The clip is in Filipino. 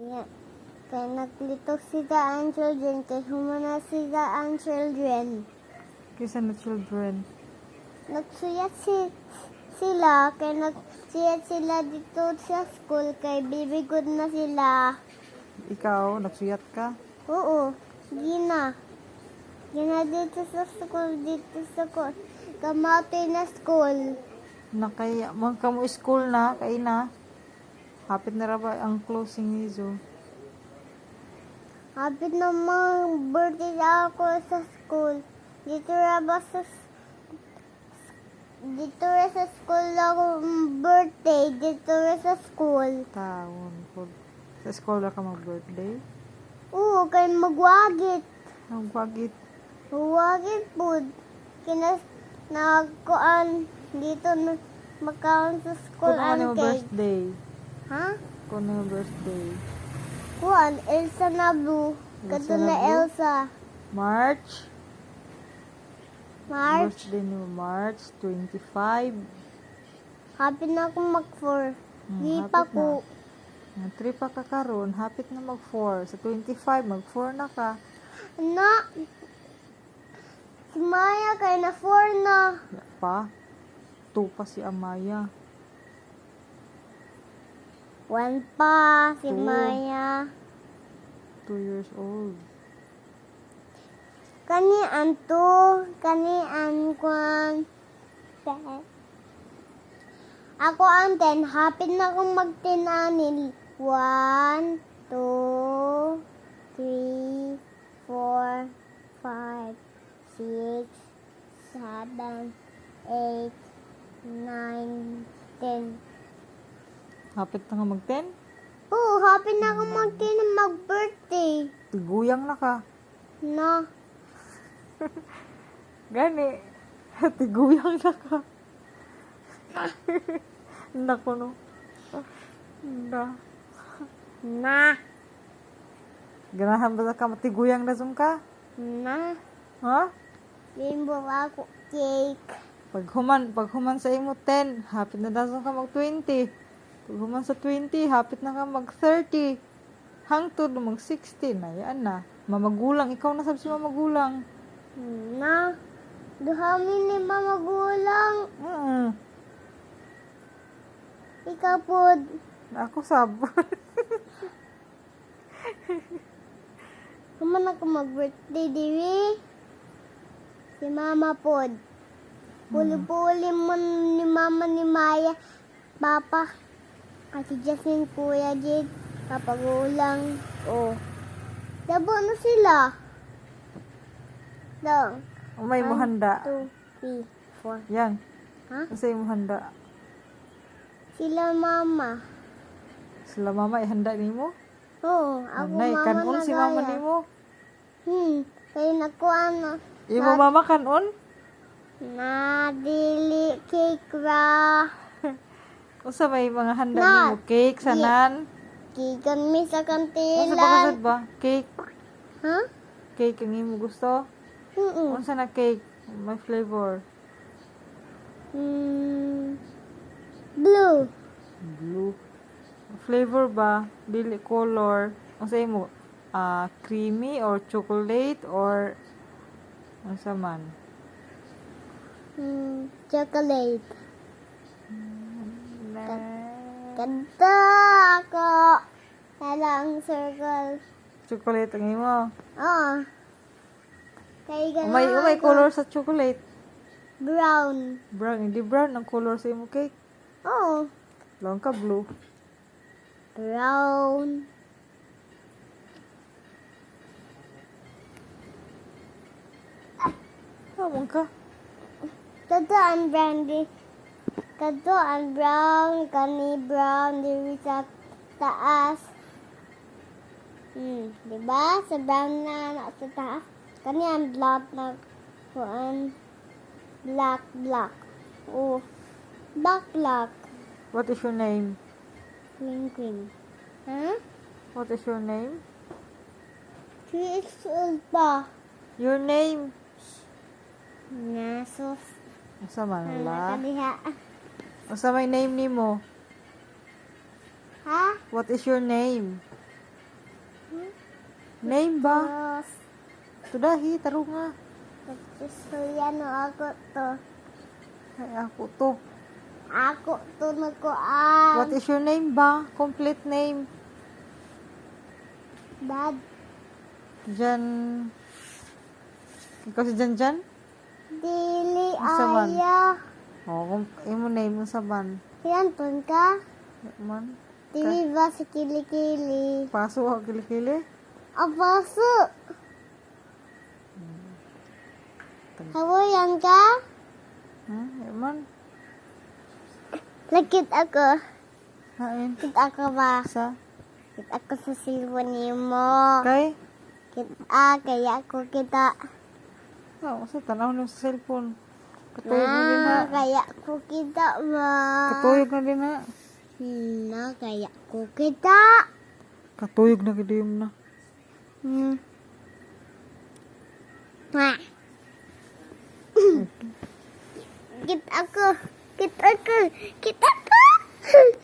Yan. Kaya naglito sila ang children, kaya humana sila ang children. Kaysa na children. Nagsuyat sila, kaya nagsuyat sila dito sa school, kaya bibigod na sila. Ikaw, nagsuyat ka? Oo, gina. Gina dito sa school, Kamati na school. Nakaya, kamo school na, kay na. Hapit na ra ba ang closing ni Zo? Hapit namang birthday ako sa school. Dito ra sa school ako birthday. Dito ra sa school. Taon po. Sa school ka mag-birthday? Oo, kay magwagit. Ang wagit. Magwagit po. Nagkuan dito na makaon sa school Kung ano ang yung cake. birthday? Ha? Kung ano yung birthday? Kuan, Elsa Nabu. Kato Elsa na Nabu? Elsa. March? March. Birthday ni March 25. Happy na akong mag-4. Di hapit pa na. ko. 3 pa ka karon, hapit na mag-4. Sa 25, mag-4 na ka. Na, si Maya kay na 4 na. Ya pa. 2 pa si Amaya. 1 pa si Two. Maya. 2 years old. Kani an kwan. Ako ang 10. Happy na akong mag-10 anin. 1, 2, 3, 4, 5, 6, 7, 8, 9, 10. Hapit na ka mag-10? Oo, happy na akong mag-10 mag-birthday. Tiguyang na ka. Na, Gani. Tiguyang na ka. Naku no. Na. na, Ganahan ba ka matiguyang na zoom ka? na. Ha? Rainbow ako cake. Paghuman sa imo 10, hapit na daw ka mag 20. Paghuman sa 20, hapit na ka mag 30. Hangtod mag 60 na yan na. Mamagulang, ikaw na sabi si mamagulang. Na, duhami ni mamagulang. Ikaw po, Ako sab. kuman ako mag-birthday, diwi. Si mama po. Puli-puli mo ni mama ni Maya. Papa. At si Jasmine, Kuya Jade. Kapagulang. Oh. Dabo na sila. Daw. Umay mo handa. 2, 3, 4. Yan. Ha? Kasi mo handa. Sila mama. Sila mama ihanda nimo. Oo, ako Nay, mama kanon na si mama gaya. nimo. Kaya nakuha na. Imo mama kanon? Dili cake ra. Usa may mga handa Na. nimo cake sanan. Kikan mi sa Usa ba kantilan. kasad ba? Cake. Ha? Cake ang imo gusto? Oo. Unsa na cake? May flavor. Blue. Blue. Flavor ba? Dili color. Unsa imo? Creamy or chocolate or unsa man? Chocolate. Na. Kanta ako. Talang circle. Chocolate ang imo. Oo. Kaya ganun Umay ako. color sa chocolate. Brown. Brown, hindi brown ang color sa imo cake. Oo. Lang ka blue. Brown. Tawag ka. Toto ang brandy. Toto ang brown. Kani brown. Diri sa taas. Diba? Sa brown na sa taas. Kani ang black na kuan. Black. Oh. Black. What is your name? Queen. Ha? What is your name? 3 years old pa. Your name? Nasos. Unsa man la? Kadiha. Unsa may name nimo? Ha? What is your name? Name ba? Tapos, Tudahi, taro nga. nagsusulyano ako to. Ay, ako to. Ako to nagkuan. What is your name ba? Complete name. Dad, Jan. Ikaw si Jan Jan? dili Asa man? aya. Oo, kung imo name mo sa ban. Yanton ka? Man. Dili ba sa kilikili? Paso ako kilikili. Abaso. Hawayan ka? Ha? Man. Lakit ako. Hain. Kit ako ba? Sa? Kit ako sa silwan mo. Kay? Kaya ako kita. Oo, sa tanaw na sa cellphone. Katuyog na din ha. Kaya ako kita ba? Katuyog na din ha. Kaya ako kita. Katuyog na gidiyom na. Ha. Kit ako. Kit ako. Kit ako.